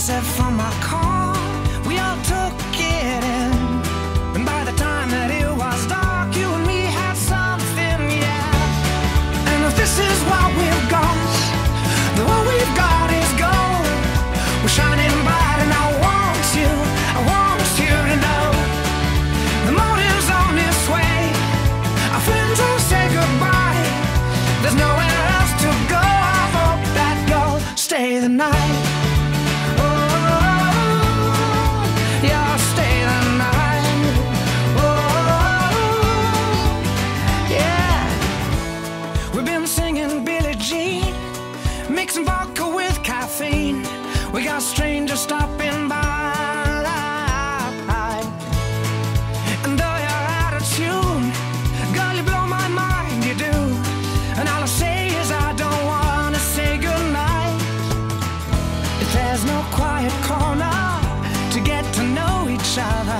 sunset from my car. We all took it in, and by the time that it was dark, you and me had something, yeah. And if this is what we've got, then what we've got is gold. We're shining bright, and I want you to know the morning's on its way. Our friends will say goodbye. There's nowhere else to go. I hope that you'll stay the night. Mixing vodka with caffeine. We got strangers stopping by. And though you're out of tune, girl, you blow my mind, you do. And all I say is I don't wanna say goodnight. If there's no quiet corner to get to know each other,